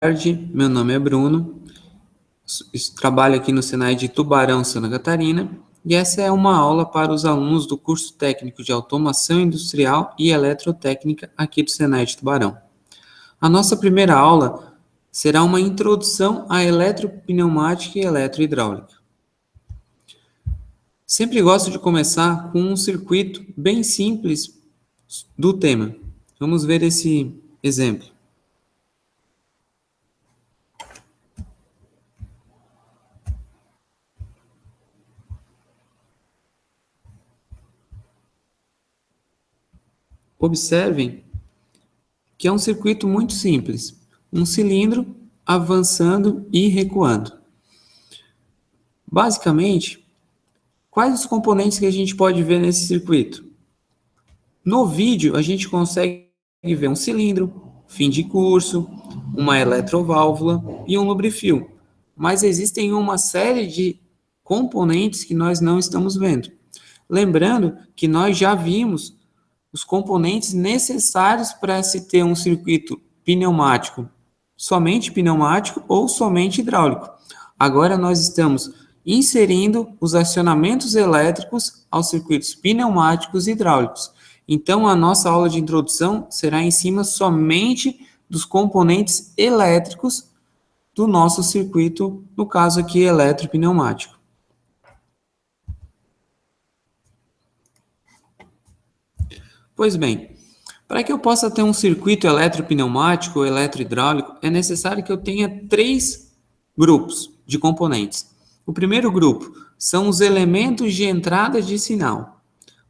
tarde, meu nome é Bruno, trabalho aqui no Senai de Tubarão, Santa Catarina, e essa é uma aula para os alunos do curso técnico de Automação Industrial e Eletrotécnica aqui do Senai de Tubarão. A nossa primeira aula será uma introdução à eletropneumática e eletrohidráulica. Sempre gosto de começar com um circuito bem simples do tema. Vamos ver esse exemplo. Observem que é um circuito muito simples. Um cilindro avançando e recuando. Basicamente, quais os componentes que a gente pode ver nesse circuito? No vídeo, a gente consegue ver um cilindro, fim de curso, uma eletroválvula e um lubrifio. Mas existem uma série de componentes que nós não estamos vendo. Lembrando que nós já vimos os componentes necessários para se ter um circuito pneumático, somente pneumático ou somente hidráulico. Agora nós estamos inserindo os acionamentos elétricos aos circuitos pneumáticos e hidráulicos. Então, a nossa aula de introdução será em cima somente dos componentes elétricos do nosso circuito, no caso aqui, eletropneumático. Pois bem, para que eu possa ter um circuito eletropneumático ou eletrohidráulico, é necessário que eu tenha 3 grupos de componentes. O primeiro grupo são os elementos de entrada de sinal.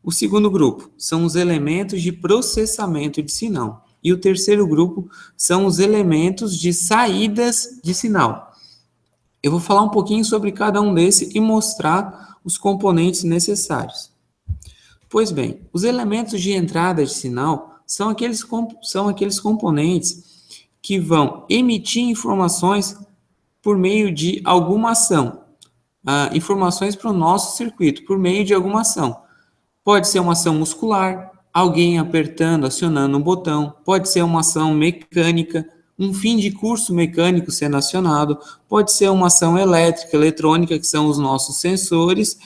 O segundo grupo são os elementos de processamento de sinal. E o terceiro grupo são os elementos de saídas de sinal. Eu vou falar um pouquinho sobre cada um desses e mostrar os componentes necessários. Pois bem, os elementos de entrada de sinal são aqueles componentes que vão emitir informações por meio de alguma ação. Informações para o nosso circuito, por meio de alguma ação. Pode ser uma ação muscular, alguém apertando, acionando um botão. Pode ser uma ação mecânica, um fim de curso mecânico sendo acionado. Pode ser uma ação elétrica, eletrônica, que são os nossos sensores.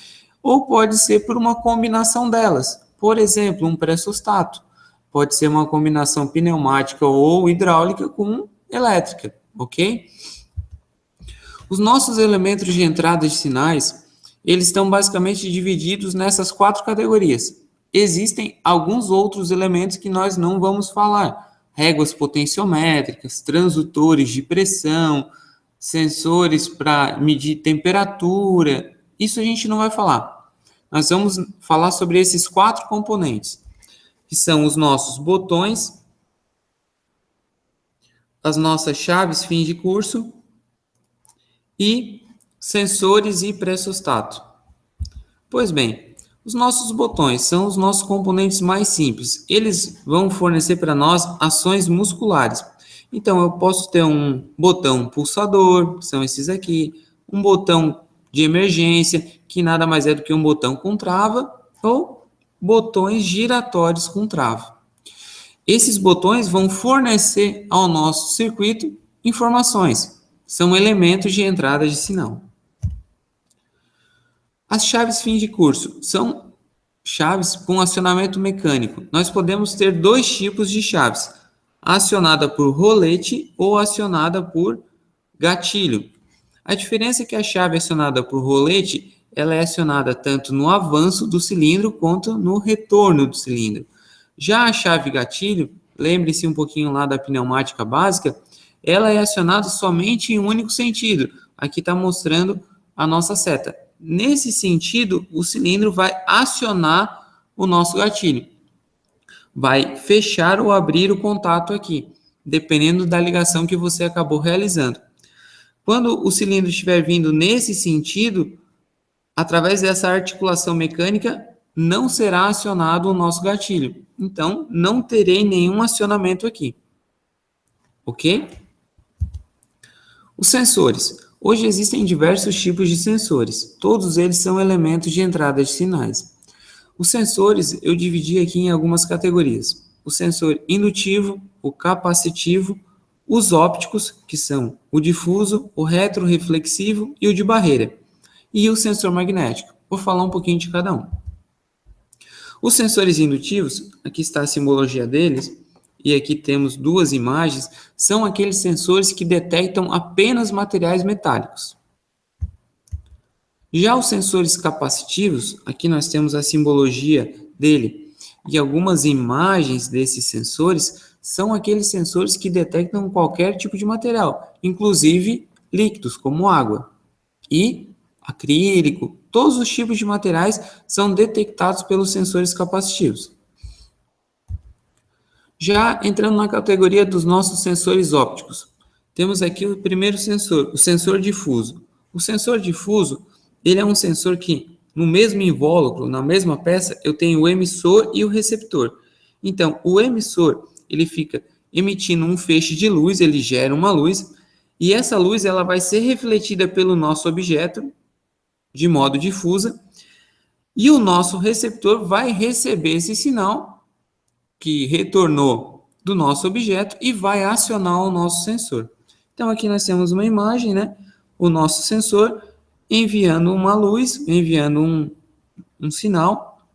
Ou pode ser por uma combinação delas. Por exemplo, um pressostato. Pode ser uma combinação pneumática ou hidráulica com elétrica, ok? Os nossos elementos de entrada de sinais, eles estão basicamente divididos nessas 4 categorias. Existem alguns outros elementos que nós não vamos falar. Réguas potenciométricas, transdutores de pressão, sensores para medir temperatura. Isso a gente não vai falar. Nós vamos falar sobre esses 4 componentes, que são os nossos botões, as nossas chaves fim de curso e sensores e pressostato. Pois bem, os nossos botões são os nossos componentes mais simples. Eles vão fornecer para nós ações musculares. Então, eu posso ter um botão pulsador, que são esses aqui, um botão de emergência, que nada mais é do que um botão com trava, ou botões giratórios com trava. Esses botões vão fornecer ao nosso circuito informações. São elementos de entrada de sinal. As chaves fim de curso são chaves com acionamento mecânico. Nós podemos ter 2 tipos de chaves, acionada por rolete ou acionada por gatilho. A diferença é que a chave acionada por rolete, ela é acionada tanto no avanço do cilindro quanto no retorno do cilindro. Já a chave gatilho, lembre-se um pouquinho lá da pneumática básica, ela é acionada somente em um único sentido. Aqui está mostrando a nossa seta. Nesse sentido, o cilindro vai acionar o nosso gatilho. Vai fechar ou abrir o contato aqui, dependendo da ligação que você acabou realizando. Quando o cilindro estiver vindo nesse sentido, através dessa articulação mecânica, não será acionado o nosso gatilho. Então, não terei nenhum acionamento aqui. Ok? Os sensores. Hoje existem diversos tipos de sensores. Todos eles são elementos de entrada de sinais. Os sensores eu dividi aqui em algumas categorias. O sensor indutivo, o capacitivo, os ópticos, que são o difuso, o retroreflexivo e o de barreira, e o sensor magnético. Vou falar um pouquinho de cada um. Os sensores indutivos, aqui está a simbologia deles, e aqui temos duas imagens, são aqueles sensores que detectam apenas materiais metálicos. Já os sensores capacitivos, aqui nós temos a simbologia dele, e algumas imagens desses sensores são aqueles sensores que detectam qualquer tipo de material, inclusive líquidos, como água, e acrílico, todos os tipos de materiais são detectados pelos sensores capacitivos. Já entrando na categoria dos nossos sensores ópticos, temos aqui o primeiro sensor, o sensor difuso. O sensor difuso, ele é um sensor que, no mesmo invólucro, na mesma peça, eu tenho o emissor e o receptor. Então, o emissor, ele fica emitindo um feixe de luz, ele gera uma luz, e essa luz ela vai ser refletida pelo nosso objeto, de modo difusa, e o nosso receptor vai receber esse sinal que retornou do nosso objeto e vai acionar o nosso sensor. Então, aqui nós temos uma imagem, né? O nosso sensor enviando uma luz, enviando um sinal.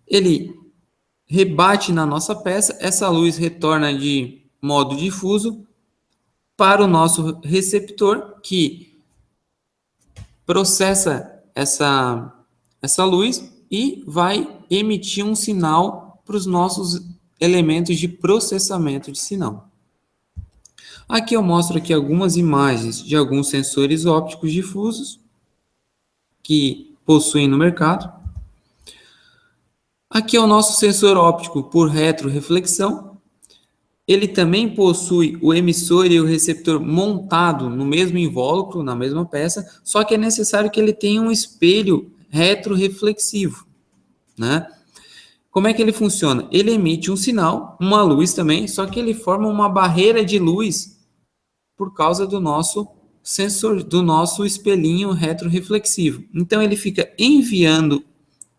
Ele rebate na nossa peça, essa luz retorna de modo difuso para o nosso receptor, que processa essa luz e vai emitir um sinal para os nossos elementos de processamento de sinal. Aqui eu mostro aqui algumas imagens de alguns sensores ópticos difusos que possuem no mercado. Aqui é o nosso sensor óptico por retroreflexão. Ele também possui o emissor e o receptor montado no mesmo invólucro, na mesma peça, só que é necessário que ele tenha um espelho retroreflexivo, né? Como é que ele funciona? Ele emite um sinal, uma luz também, só que ele forma uma barreira de luz por causa do nosso sensor, do nosso espelhinho retroreflexivo. Então ele fica enviando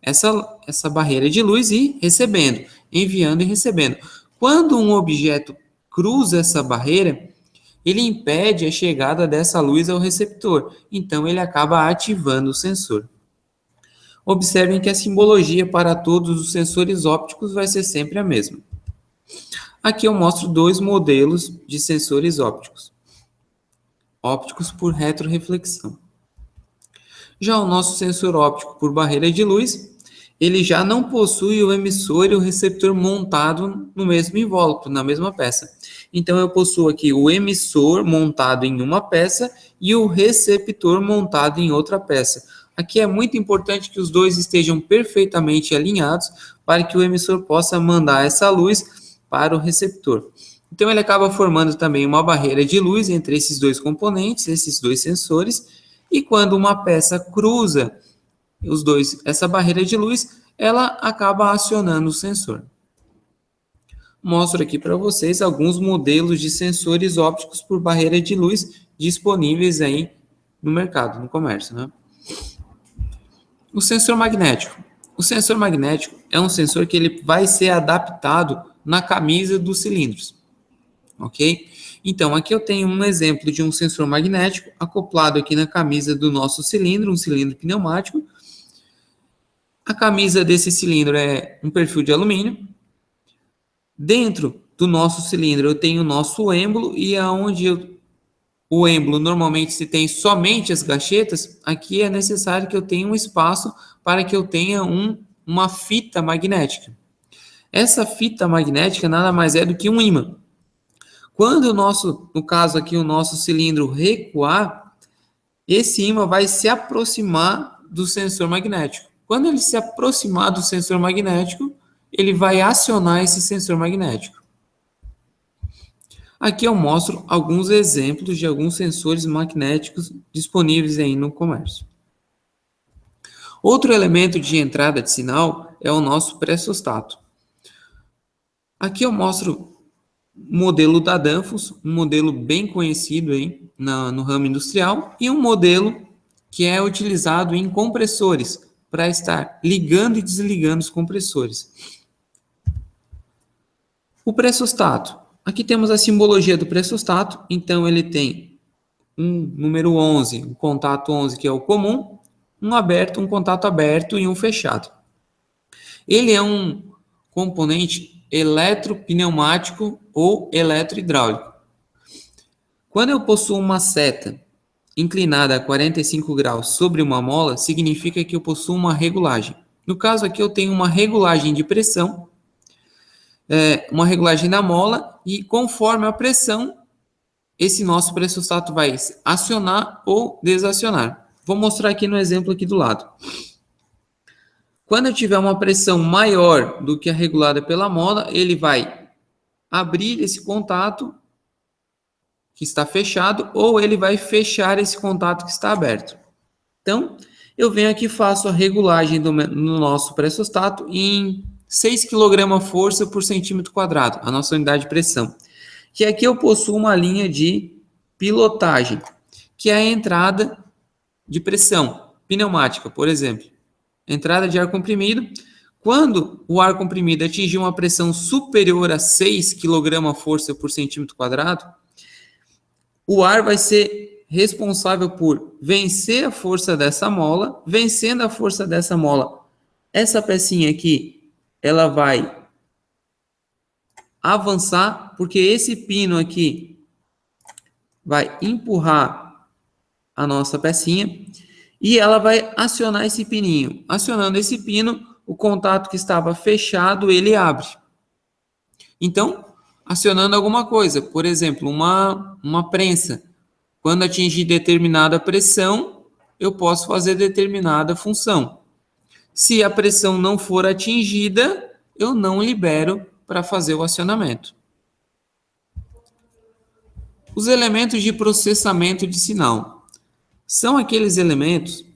essa barreira de luz e recebendo, enviando e recebendo. Quando um objeto cruza essa barreira, ele impede a chegada dessa luz ao receptor, então ele acaba ativando o sensor. Observem que a simbologia para todos os sensores ópticos vai ser sempre a mesma. Aqui eu mostro dois modelos de sensores ópticos. Ópticos por retroreflexão. Já o nosso sensor óptico por barreira de luz, ele já não possui o emissor e o receptor montado no mesmo invólucro, na mesma peça. Então, eu possuo aqui o emissor montado em uma peça e o receptor montado em outra peça. Aqui é muito importante que os dois estejam perfeitamente alinhados para que o emissor possa mandar essa luz para o receptor. Então, ele acaba formando também uma barreira de luz entre esses dois componentes, esses dois sensores, e quando uma peça cruza os dois, essa barreira de luz, ela acaba acionando o sensor. Mostro aqui para vocês alguns modelos de sensores ópticos por barreira de luz disponíveis aí no mercado, no comércio, né? O sensor magnético. O sensor magnético é um sensor que ele vai ser adaptado na camisa dos cilindros, ok? Então, aqui eu tenho um exemplo de um sensor magnético acoplado aqui na camisa do nosso cilindro, um cilindro pneumático. A camisa desse cilindro é um perfil de alumínio. Dentro do nosso cilindro eu tenho o nosso êmbolo e aonde o êmbolo normalmente se tem somente as gachetas, aqui é necessário que eu tenha um espaço para que eu tenha uma fita magnética. Essa fita magnética nada mais é do que um ímã. Quando no caso aqui, o nosso cilindro recuar, esse ímã vai se aproximar do sensor magnético. Quando ele se aproximar do sensor magnético, ele vai acionar esse sensor magnético. Aqui eu mostro alguns exemplos de alguns sensores magnéticos disponíveis aí no comércio. Outro elemento de entrada de sinal é o nosso pressostato. Aqui eu mostro o modelo da Danfoss, um modelo bem conhecido aí no ramo industrial, e um modelo que é utilizado em compressores, para estar ligando e desligando os compressores. O pressostato. Aqui temos a simbologia do pressostato, então ele tem um número 11, um contato 11 que é o comum, um aberto, um contato aberto e um fechado. Ele é um componente eletropneumático ou eletrohidráulico. Quando eu possuo uma seta inclinada a 45 graus sobre uma mola, significa que eu possuo uma regulagem. No caso aqui eu tenho uma regulagem de pressão, uma regulagem da mola, e conforme a pressão, esse nosso pressostato vai acionar ou desacionar. Vou mostrar aqui no exemplo aqui do lado. Quando eu tiver uma pressão maior do que a regulada pela mola, ele vai abrir esse contato que está fechado, ou ele vai fechar esse contato que está aberto. Então, eu venho aqui e faço a regulagem no nosso pressostato em 6 kg por centímetro quadrado, a nossa unidade de pressão. Que aqui eu possuo uma linha de pilotagem, que é a entrada de pressão pneumática, por exemplo. Entrada de ar comprimido. Quando o ar comprimido atingir uma pressão superior a 6 kg por centímetro quadrado, o ar vai ser responsável por vencer a força dessa mola. Vencendo a força dessa mola, essa pecinha aqui, ela vai avançar, porque esse pino aqui vai empurrar a nossa pecinha e ela vai acionar esse pininho. Acionando esse pino, o contato que estava fechado, ele abre. Então, acionando alguma coisa, por exemplo, uma prensa. Quando atingir determinada pressão, eu posso fazer determinada função. Se a pressão não for atingida, eu não libero para fazer o acionamento. Os elementos de processamento de sinal são aqueles elementos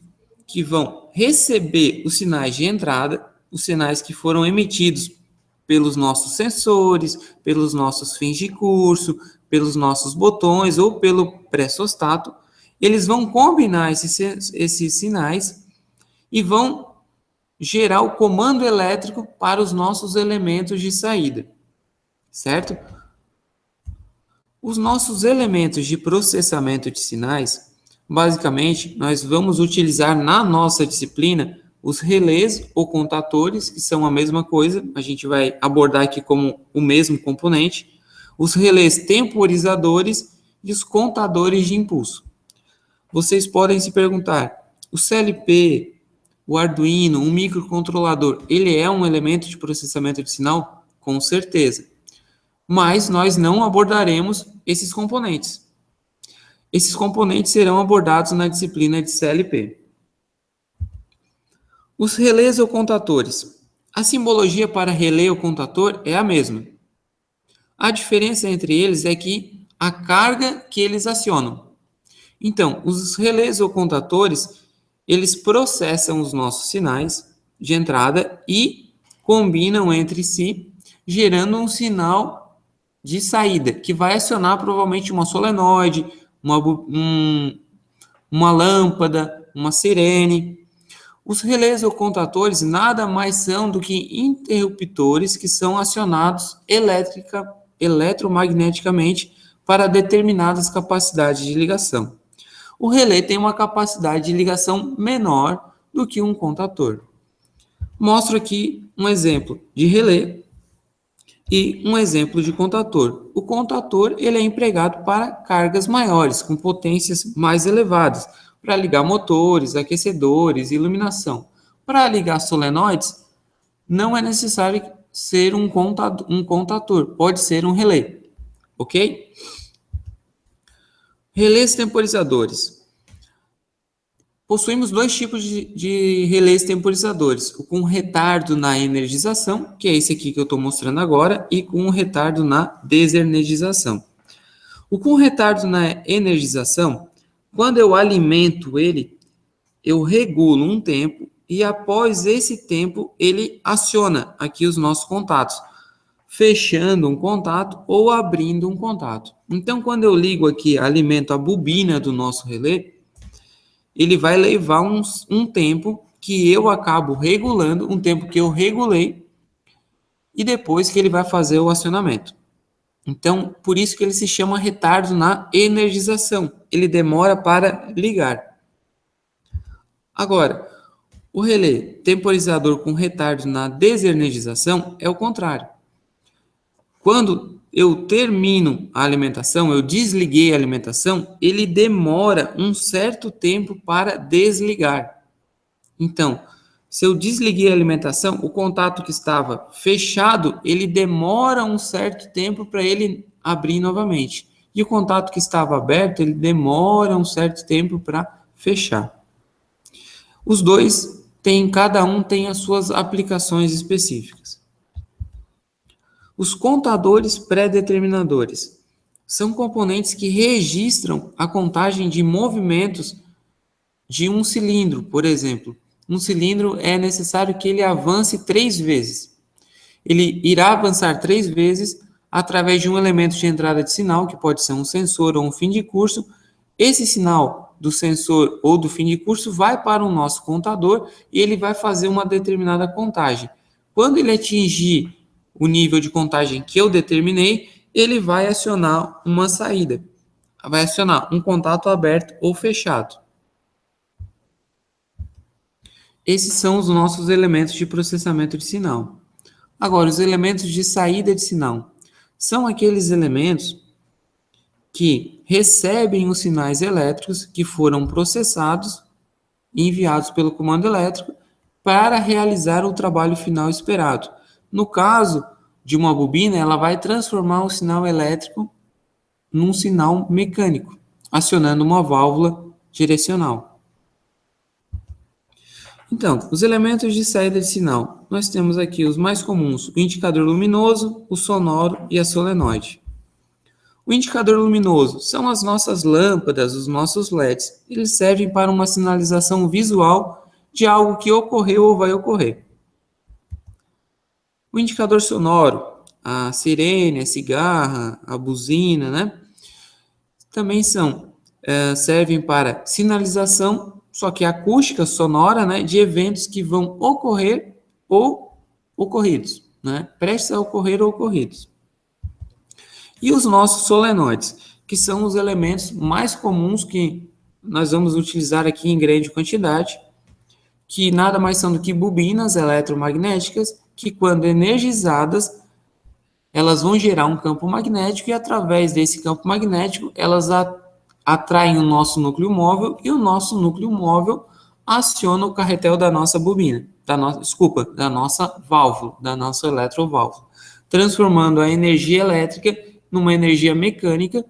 que vão receber os sinais de entrada, os sinais que foram emitidos pelos nossos sensores, pelos nossos fins de curso, pelos nossos botões ou pelo pressostato. Eles vão combinar esses sinais e vão gerar o comando elétrico para os nossos elementos de saída, certo? Os nossos elementos de processamento de sinais, basicamente, nós vamos utilizar na nossa disciplina os relés ou contatores, que são a mesma coisa, a gente vai abordar aqui como o mesmo componente, os relés temporizadores e os contadores de impulso. Vocês podem se perguntar, o CLP, o Arduino, um microcontrolador, ele é um elemento de processamento de sinal? Com certeza. Mas nós não abordaremos esses componentes. Esses componentes serão abordados na disciplina de CLP. Os relés ou contatores. A simbologia para relé ou contator é a mesma. A diferença entre eles é que a carga que eles acionam. Então, os relés ou contatores, eles processam os nossos sinais de entrada e combinam entre si, gerando um sinal de saída, que vai acionar provavelmente uma solenoide, uma lâmpada, uma sirene. Os relés ou contatores nada mais são do que interruptores que são acionados eletromagneticamente para determinadas capacidades de ligação. O relé tem uma capacidade de ligação menor do que um contator. Mostro aqui um exemplo de relé e um exemplo de contator. O contator ele é empregado para cargas maiores, com potências mais elevadas, para ligar motores, aquecedores, iluminação. Para ligar solenoides, não é necessário ser um contator, pode ser um relé, ok? Relés temporizadores. Possuímos dois tipos de relés temporizadores, o com retardo na energização, que é esse aqui que eu estou mostrando agora, e com retardo na desenergização. O com retardo na energização, quando eu alimento ele, eu regulo um tempo e após esse tempo ele aciona aqui os nossos contatos, fechando um contato ou abrindo um contato. Então, quando eu ligo aqui, alimento a bobina do nosso relé, ele vai levar um tempo que eu acabo regulando, um tempo que eu regulei, e depois que ele vai fazer o acionamento. Então, por isso que ele se chama retardo na energização. Ele demora para ligar. Agora, o relé temporizador com retardo na desenergização é o contrário. Quando eu termino a alimentação, eu desliguei a alimentação, ele demora um certo tempo para desligar. Então, se eu desliguei a alimentação, o contato que estava fechado, ele demora um certo tempo para ele abrir novamente. E o contato que estava aberto, ele demora um certo tempo para fechar. Os dois têm, cada um tem as suas aplicações específicas. Os contadores pré-determinadores são componentes que registram a contagem de movimentos de um cilindro, por exemplo. Um cilindro é necessário que ele avance 3 vezes. Ele irá avançar 3 vezes através de um elemento de entrada de sinal, que pode ser um sensor ou um fim de curso. Esse sinal do sensor ou do fim de curso vai para o nosso contador e ele vai fazer uma determinada contagem. Quando ele atingir o nível de contagem que eu determinei, ele vai acionar uma saída. Vai acionar um contato aberto ou fechado. Esses são os nossos elementos de processamento de sinal. Agora, os elementos de saída de sinal são aqueles elementos que recebem os sinais elétricos que foram processados e enviados pelo comando elétrico para realizar o trabalho final esperado. No caso de uma bobina, ela vai transformar o sinal elétrico num sinal mecânico, acionando uma válvula direcional. Então, os elementos de saída de sinal. Nós temos aqui os mais comuns: o indicador luminoso, o sonoro e a solenoide. O indicador luminoso são as nossas lâmpadas, os nossos LEDs. Eles servem para uma sinalização visual de algo que ocorreu ou vai ocorrer. O indicador sonoro, a sirene, a cigarra, a buzina, né? Também servem para sinalização, só que acústica sonora, né, de eventos que vão ocorrer ou ocorridos, né? Prestes a ocorrer ou ocorridos. E os nossos solenoides, que são os elementos mais comuns que nós vamos utilizar aqui em grande quantidade, que nada mais são do que bobinas eletromagnéticas, que quando energizadas, elas vão gerar um campo magnético e através desse campo magnético, elas atraem o nosso núcleo móvel e o nosso núcleo móvel aciona o carretel da nossa bobina, da nossa válvula, da nossa eletroválvula, transformando a energia elétrica numa energia mecânica,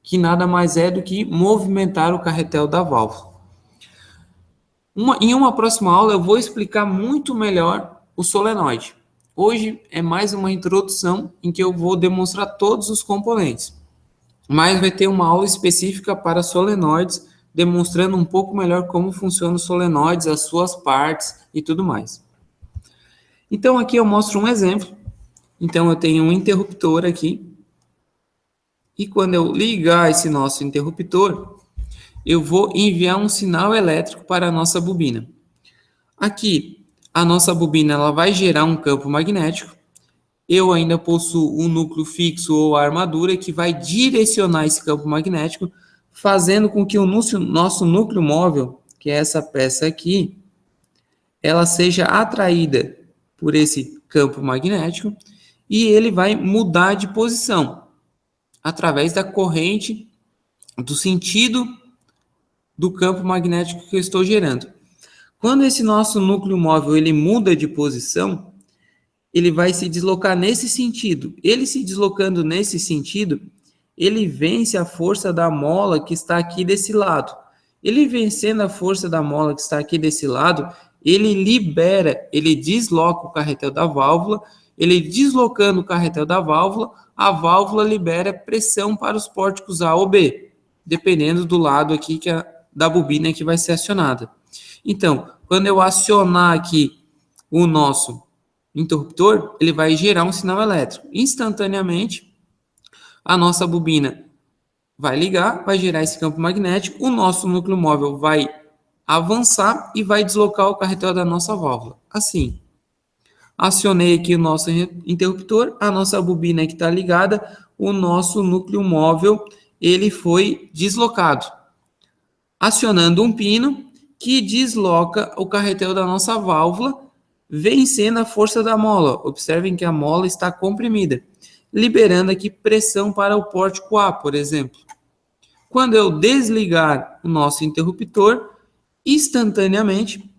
que nada mais é do que movimentar o carretel da válvula. Em uma próxima aula eu vou explicar muito melhor o solenoide. Hoje é mais uma introdução em que eu vou demonstrar todos os componentes. Mas vai ter uma aula específica para solenoides, demonstrando um pouco melhor como funcionam os solenoides, as suas partes e tudo mais. Então aqui eu mostro um exemplo. Então eu tenho um interruptor aqui. E quando eu ligar esse nosso interruptor, eu vou enviar um sinal elétrico para a nossa bobina. Aqui, a nossa bobina ela vai gerar um campo magnético. Eu ainda possuo um núcleo fixo ou armadura que vai direcionar esse campo magnético, fazendo com que o nosso núcleo móvel, que é essa peça aqui, ela seja atraída por esse campo magnético e ele vai mudar de posição através da corrente, do sentido do campo magnético que eu estou gerando. Quando esse nosso núcleo móvel ele muda de posição, ele vai se deslocar nesse sentido. Ele se deslocando nesse sentido, ele vence a força da mola que está aqui desse lado. Ele vencendo a força da mola que está aqui desse lado, ele desloca o carretel da válvula. Ele deslocando o carretel da válvula, a válvula libera pressão para os pórticos A ou B, dependendo do lado aqui da bobina que vai ser acionada. Então, quando eu acionar aqui o nosso interruptor, ele vai gerar um sinal elétrico. Instantaneamente, a nossa bobina vai ligar, vai gerar esse campo magnético, o nosso núcleo móvel vai avançar e vai deslocar o carretel da nossa válvula. Assim. Acionei aqui o nosso interruptor, a nossa bobina que está ligada, o nosso núcleo móvel, ele foi deslocado, acionando um pino que desloca o carretel da nossa válvula, vencendo a força da mola. Observem que a mola está comprimida, liberando aqui pressão para o pórtico A, por exemplo. Quando eu desligar o nosso interruptor, instantaneamente,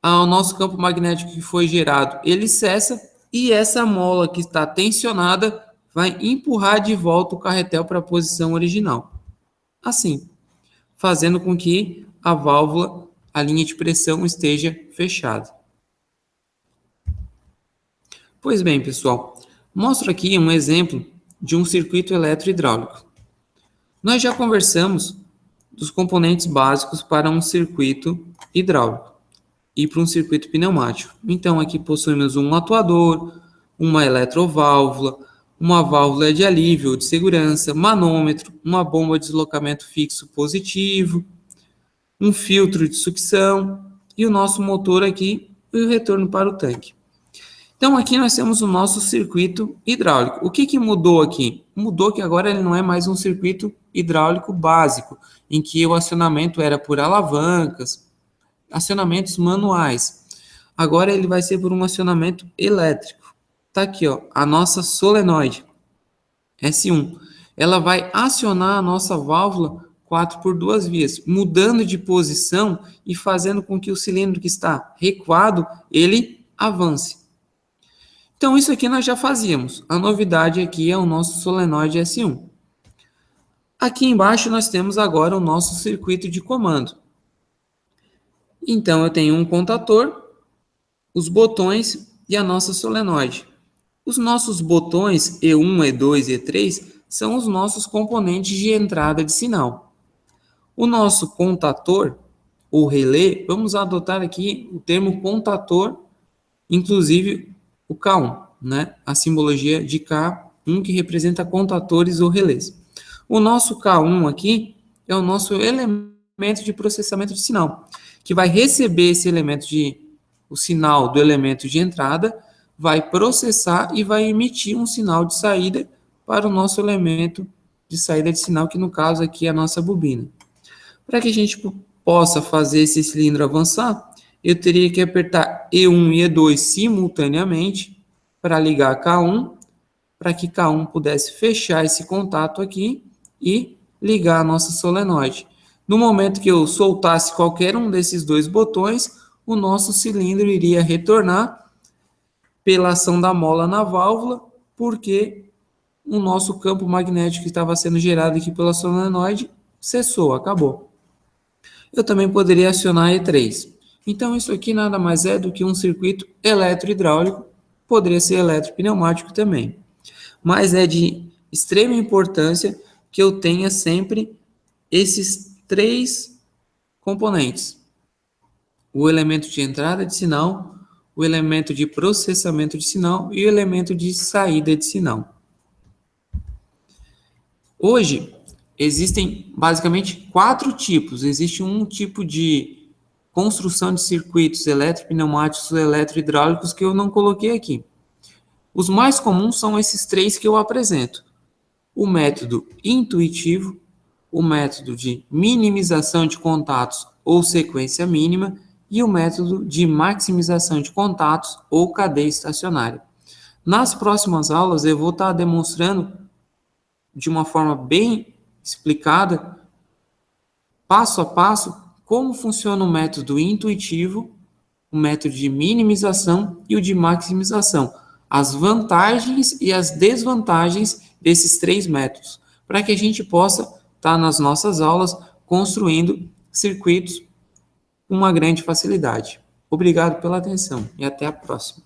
o nosso campo magnético que foi gerado, ele cessa e essa mola que está tensionada vai empurrar de volta o carretel para a posição original. Assim, fazendo com que a válvula, a linha de pressão esteja fechada. Pois bem, pessoal, mostro aqui um exemplo de um circuito eletrohidráulico. Nós já conversamos dos componentes básicos para um circuito hidráulico e para um circuito pneumático. Então, aqui possuímos um atuador, uma eletroválvula, uma válvula de alívio ou de segurança, manômetro, uma bomba de deslocamento fixo positivo, um filtro de sucção e o nosso motor aqui e o retorno para o tanque. Então, aqui nós temos o nosso circuito hidráulico. O que mudou aqui? Mudou que agora ele não é mais um circuito hidráulico básico, em que o acionamento era por alavancas, acionamentos manuais. Agora ele vai ser por um acionamento elétrico. Tá aqui, ó, a nossa solenoide S1. Ela vai acionar a nossa válvula 4 por 2 vias, mudando de posição e fazendo com que o cilindro que está recuado, ele avance. Então, isso aqui nós já fazíamos. A novidade aqui é o nosso solenoide S1. Aqui embaixo nós temos agora o nosso circuito de comando. Então, eu tenho um contator, os botões e a nossa solenoide. Os nossos botões E1, E2 e E3 são os nossos componentes de entrada de sinal. O nosso contator, ou relé, vamos adotar aqui o termo contator, inclusive o K1, né? A simbologia de K1 que representa contatores ou relés. O nosso K1 aqui é o nosso elemento de processamento de sinal, que vai receber esse elemento o sinal do elemento de entrada, vai processar e vai emitir um sinal de saída para o nosso elemento de saída de sinal, que no caso aqui é a nossa bobina. Para que a gente possa fazer esse cilindro avançar, eu teria que apertar E1 e E2 simultaneamente para ligar K1, para que K1 pudesse fechar esse contato aqui e ligar a nossa solenoide. No momento que eu soltasse qualquer um desses dois botões, o nosso cilindro iria retornar pela ação da mola na válvula, porque o nosso campo magnético que estava sendo gerado aqui pela solenoide cessou, acabou. Eu também poderia acionar E3. Então, isso aqui nada mais é do que um circuito eletrohidráulico, poderia ser eletropneumático também. Mas é de extrema importância que eu tenha sempre esses três componentes: o elemento de entrada de sinal, o elemento de processamento de sinal e o elemento de saída de sinal. Hoje, existem basicamente 4 tipos. Existe um tipo de construção de circuitos eletropneumáticos ou eletrohidráulicos que eu não coloquei aqui. Os mais comuns são esses 3 que eu apresento: o método intuitivo, o método de minimização de contatos ou sequência mínima e o método de maximização de contatos ou cadeia estacionária. Nas próximas aulas eu vou estar demonstrando de uma forma bem explicada, passo a passo, como funciona o método intuitivo, o método de minimização e o de maximização, as vantagens e as desvantagens desses 3 métodos, para que a gente possa estar nas nossas aulas construindo circuitos com uma grande facilidade. Obrigado pela atenção e até a próxima.